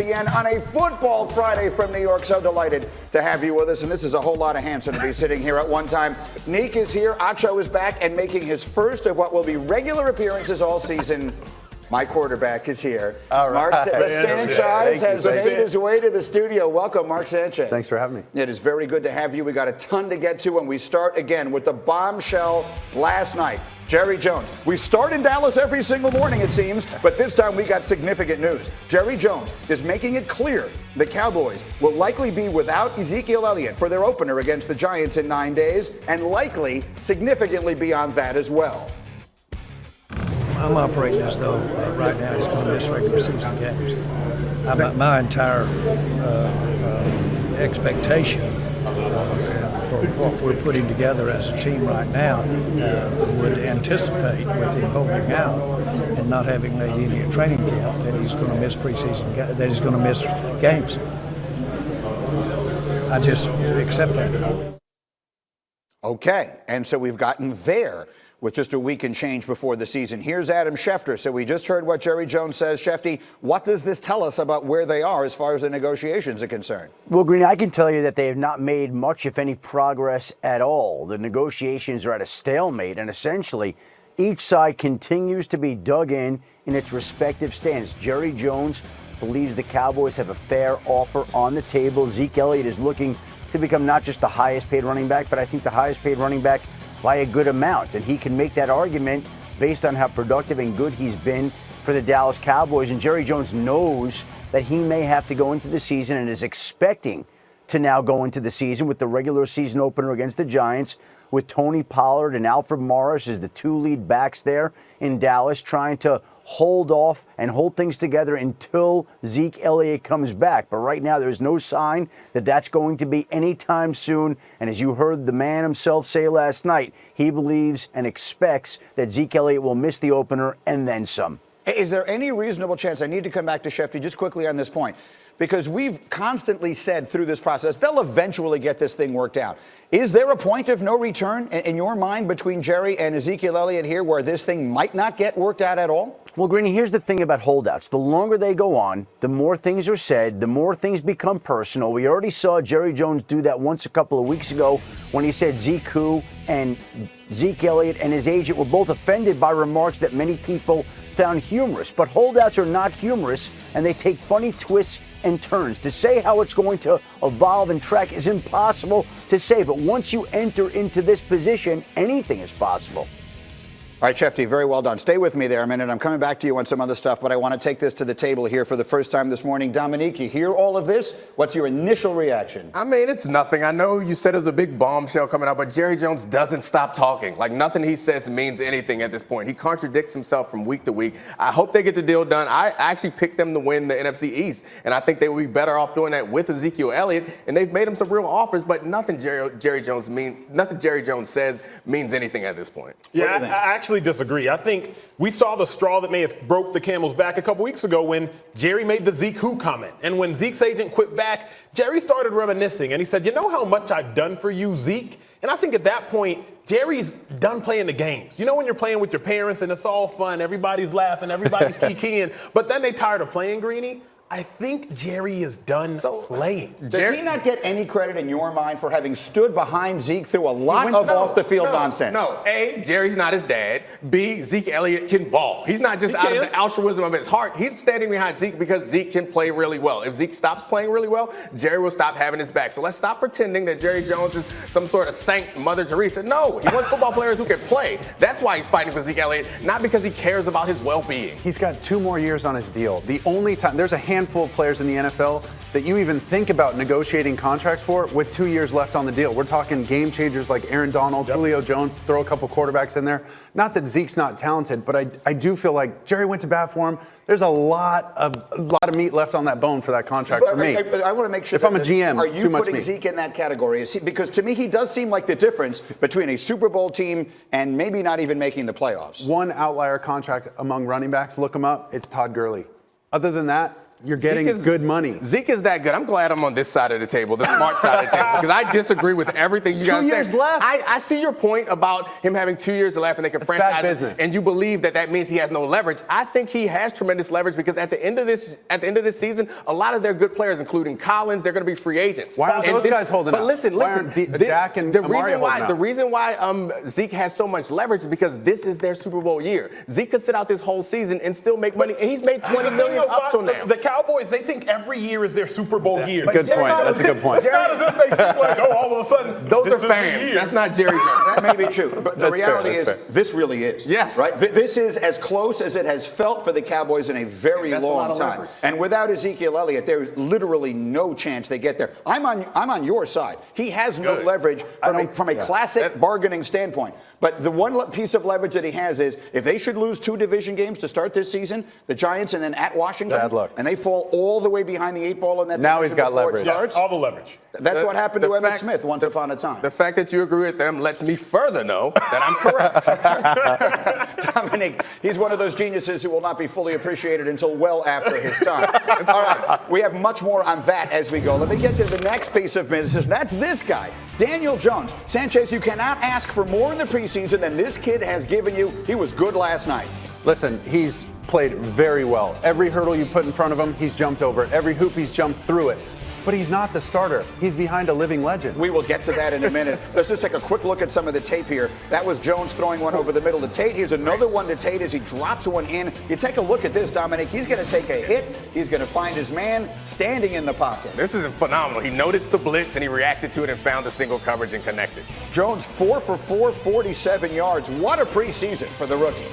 ESPN on a football Friday from New York. So delighted to have you with us. And this is a whole lot of Hampson to be sitting here at one time. Neek is here. Acho is back and making his first of what will be regular appearances all season. My quarterback is here. All right. Mark Sanchez has made his way to the studio. Welcome, Mark Sanchez. Thanks for having me. It is very good to have you. We got a ton to get to, and we start again with the bombshell last night. Jerry Jones. We start in Dallas every single morning, it seems, but this time we got significant news. Jerry Jones is making it clear the Cowboys will likely be without Ezekiel Elliott for their opener against the Giants in 9 days, and likely significantly beyond that as well. I'm operating as though right now he's going to miss regular season games. My entire expectation for what we're putting together as a team right now would anticipate with him holding out and not having made any training camp that he's going to miss preseason, that he's going to miss games. I just accept that. Okay, and so we've gotten there with just a week and change before the season. Here's Adam Schefter. So we just heard what Jerry Jones says. Shefty, what does this tell us about where they are as far as the negotiations are concerned? Well, Green, I can tell you that they have not made much, if any, progress at all. The negotiations are at a stalemate, and essentially each side continues to be dug in its respective stance. Jerry Jones believes the Cowboys have a fair offer on the table. Zeke Elliott is looking to become not just the highest paid running back, but I think the highest paid running back by a good amount. And he can make that argument based on how productive and good he's been for the Dallas Cowboys. And Jerry Jones knows that he may have to go into the season and is expecting to now go into the season with the regular season opener against the Giants, with Tony Pollard and Alfred Morris as the two lead backs there in Dallas, trying to hold off and hold things together until Zeke Elliott comes back. But right now, there's no sign that that's going to be anytime soon. And as you heard the man himself say last night, he believes and expects that Zeke Elliott will miss the opener and then some. Is there any reasonable chance, I need to come back to Shefty just quickly on this point, because we've constantly said through this process, they'll eventually get this thing worked out. Is there a point of no return in your mind between Jerry and Ezekiel Elliott here where this thing might not get worked out at all? Well, Greeny, here's the thing about holdouts. The longer they go on, the more things are said, the more things become personal. We already saw Jerry Jones do that once a couple of weeks ago when he said Zeke and Zeke Elliott and his agent were both offended by remarks that many people found humorous. But holdouts are not humorous, and they take funny twists and turns. To say how it's going to evolve and track is impossible to say, but once you enter into this position, anything is possible. All right, Shefty, very well done. Stay with me there a minute. I'm coming back to you on some other stuff, but I want to take this to the table here for the first time this morning. Domonique, you hear all of this? What's your initial reaction? I mean, it's nothing. I know you said it was a big bombshell coming out, but Jerry Jones doesn't stop talking. Like, nothing he says means anything at this point. He contradicts himself from week to week. I hope they get the deal done. I actually picked them to win the NFC East, and I think they would be better off doing that with Ezekiel Elliott, and they've made him some real offers, but nothing Jerry Jones says means anything at this point. Yeah, I actually disagree. I think we saw the straw that may have broke the camel's back a couple weeks ago when Jerry made the Zeke comment. And when Zeke's agent quit back, Jerry started reminiscing, and he said, you know how much I've done for you, Zeke? And I think at that point, Jerry's done playing the games. You know when you're playing with your parents and it's all fun, everybody's laughing, everybody's kikiing, but then they tired of playing, Greeny? I think Jerry is done playing. Does he not get any credit in your mind for having stood behind Zeke through a lot of off-the-field nonsense? No, A, Jerry's not his dad. B, Zeke Elliott can ball. He's not just out of the altruism of his heart. He's standing behind Zeke because Zeke can play really well. If Zeke stops playing really well, Jerry will stop having his back. So let's stop pretending that Jerry Jones is some sort of saint Mother Teresa. No, he wants football players who can play. That's why he's fighting for Zeke Elliott, not because he cares about his well-being. He's got 2 more years on his deal. The only time, there's a handful of players in the NFL that you even think about negotiating contracts for with 2 years left on the deal. We're talking game changers like Aaron Donald, Julio Jones, throw a couple quarterbacks in there. Not that Zeke's not talented, but I do feel like Jerry went to bat for him. There's a lot of meat left on that bone for that contract for me. I want to make sure. If I'm a GM, are you too much putting meat. Zeke in that category? Because to me, he does seem like the difference between a Super Bowl team and maybe not even making the playoffs. One outlier contract among running backs, look him up, it's Todd Gurley. Other than that, you're getting good money. Zeke is that good. I'm glad I'm on this side of the table, the smart side of the table, because I disagree with everything you guys say. 2 years left. I see your point about him having 2 years left and they can franchise business. And you believe that means he has no leverage. I think he has tremendous leverage because at the end of this season, a lot of their good players, including Collins, they're going to be free agents. Why aren't those guys holding out? But listen, Dak and Amari holding out? The reason why Zeke has so much leverage is because this is their Super Bowl year. Zeke could sit out this whole season and still make money, and he's made $20 million up till now. The Cowboys, they think every year is their Super Bowl year. Good point. That's a good point. It's not as if they think like, oh, all of a sudden, those are fans. That's not Jerry Jones. That may be true, but the reality is this really is. Yes. Right? This is as close as it has felt for the Cowboys in a very long time. And without Ezekiel Elliott, there's literally no chance they get there. I'm on your side. He has no leverage from a classic bargaining standpoint. But the one piece of leverage that he has is if they should lose 2 division games to start this season, the Giants and then at Washington, bad luck. And they fall all the way behind the 8 ball in that now he's got leverage. All the leverage. That's what happened to Emmitt Smith once upon a time. The fact that you agree with them lets me further know that I'm correct. Domonique, he's one of those geniuses who will not be fully appreciated until well after his time. All right, we have much more on that as we go. Let me get to the next piece of business. That's this guy, Daniel Jones. Sanchez, you cannot ask for more in the preseason than this kid has given you. He was good last night. Listen, he's played very well. Every hurdle you put in front of him, he's jumped over it. Every hoop, he's jumped through it. But he's not the starter. He's behind a living legend. We will get to that in a minute. Let's just take a quick look at some of the tape here. That was Jones throwing one over the middle to Tate. Here's another one to Tate as he drops one in. You take a look at this, Dominic. He's going to take a hit. He's going to find his man standing in the pocket. This is phenomenal. He noticed the blitz and he reacted to it and found the single coverage and connected. Jones 4 for 4, 47 yards. What a preseason for the rookie.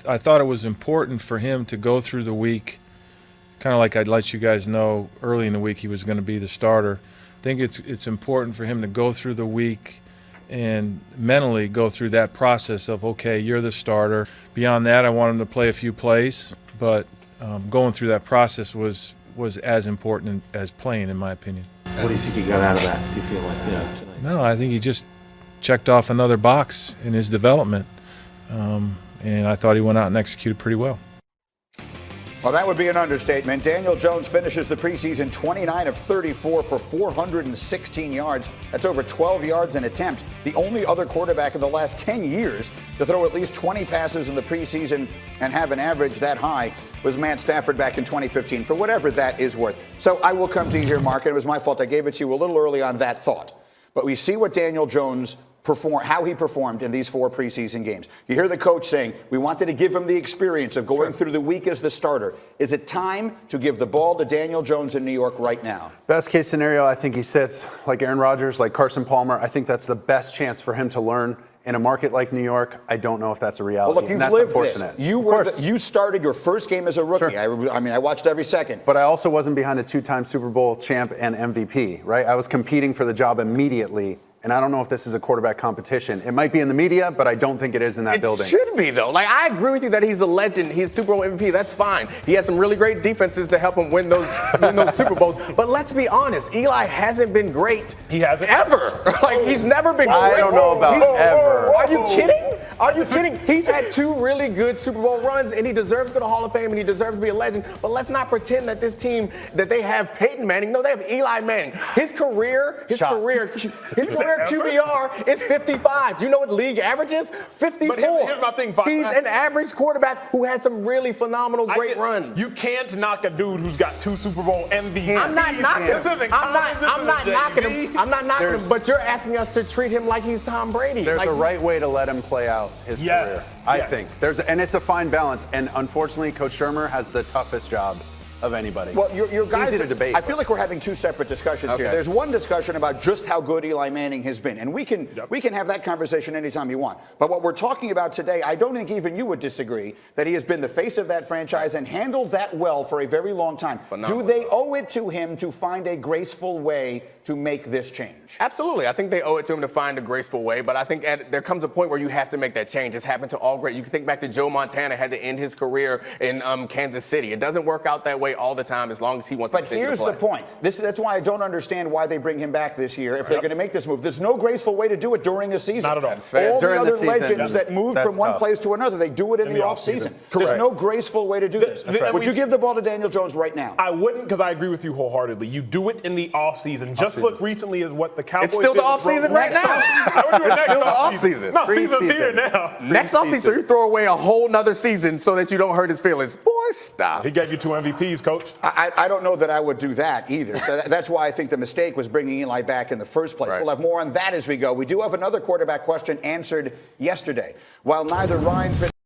I thought it was important for him to go through the week, kind of like I'd let you guys know early in the week he was going to be the starter. I think it's important for him to go through the week and mentally go through that process of, okay, you're the starter. Beyond that, I want him to play a few plays, but going through that process was as important as playing, in my opinion. What do you think he got out of that? Do you feel like tonight? No, I think he just checked off another box in his development, and I thought he went out and executed pretty well. Well, that would be an understatement. Daniel Jones finishes the preseason 29 of 34 for 416 yards. That's over 12 yards an attempt. The only other quarterback in the last 10 years to throw at least 20 passes in the preseason and have an average that high was Matt Stafford back in 2015, for whatever that is worth. So I will come to you here, Mark, and it was my fault. I gave it to you a little early on that thought. But we see what Daniel Jones how he performed in these 4 preseason games. You hear the coach saying, we wanted to give him the experience of going through the week as the starter. Is it time to give the ball to Daniel Jones in New York right now? Best case scenario, I think he sits like Aaron Rodgers, like Carson Palmer. I think that's the best chance for him to learn. In a market like New York, I don't know if that's a reality. Well, look, you've lived this. You started your first game as a rookie. Sure. I mean, I watched every second. But I also wasn't behind a 2-time Super Bowl champ and MVP, right? I was competing for the job immediately. And I don't know if this is a quarterback competition. It might be in the media, but I don't think it is in that building. It should be, though. Like, I agree with you that he's a legend. He's Super Bowl MVP. That's fine. He has some really great defenses to help him win those Super Bowls. But let's be honest. Eli hasn't been great. He hasn't? Ever. Like, he's never been great. I don't know about ever. Are you kidding? Are you kidding? He's had 2 really good Super Bowl runs, and he deserves to go to Hall of Fame, and he deserves to be a legend. But let's not pretend that this team, that they have Peyton Manning. No, they have Eli Manning. His career QBR is 55. Do you know what league average is? 54. But here's my thing, Fox. He's an average quarterback who had some really phenomenal, great runs. You can't knock a dude who's got 2 Super Bowl MVPs. I'm not knocking him. I'm not knocking him. But you're asking us to treat him like he's Tom Brady. There's a right way to let him play out his career. I think and it's a fine balance. And unfortunately, Coach Shermer has the toughest job of anybody. Well, your guys, easy to debate. I feel like we're having 2 separate discussions here. There's one discussion about just how good Eli Manning has been, and we can have that conversation anytime you want. But what we're talking about today, I don't think even you would disagree that he has been the face of that franchise and handled that well for a very long time. Phenomenal. Do they owe it to him to find a graceful way to make this change? Absolutely. I think they owe it to him to find a graceful way, but I think there comes a point where you have to make that change. It's happened to all great. You can think back to Joe Montana, had to end his career in Kansas City. It doesn't work out that way. away all the time as long as he wants to But continue to here's play. the point. That's why I don't understand why they bring him back this year if they're going to make this move. There's no graceful way to do it during a season. Not at all. That's fair. All During the the other season, legends that moved that's from one tough. place to another, they do it in the offseason. There's Correct. no graceful way to do this. That's right. Would you give the ball to Daniel Jones right now? I wouldn't, because I agree with you wholeheartedly. You do it in the offseason. Just look recently at what the Cowboys It's still the did with offseason right Next now. offseason. I would do it It's next still the offseason. offseason. No, season's Preseason. here now. Next offseason, you throw away a whole nother season so that you don't hurt his feelings. Boy, stop. He gave you 2 MVPs, coach. I don't know that I would do that either. So that's why I think the mistake was bringing Eli back in the first place. Right. We'll have more on that as we go. We do have another quarterback question answered yesterday. While neither Ryan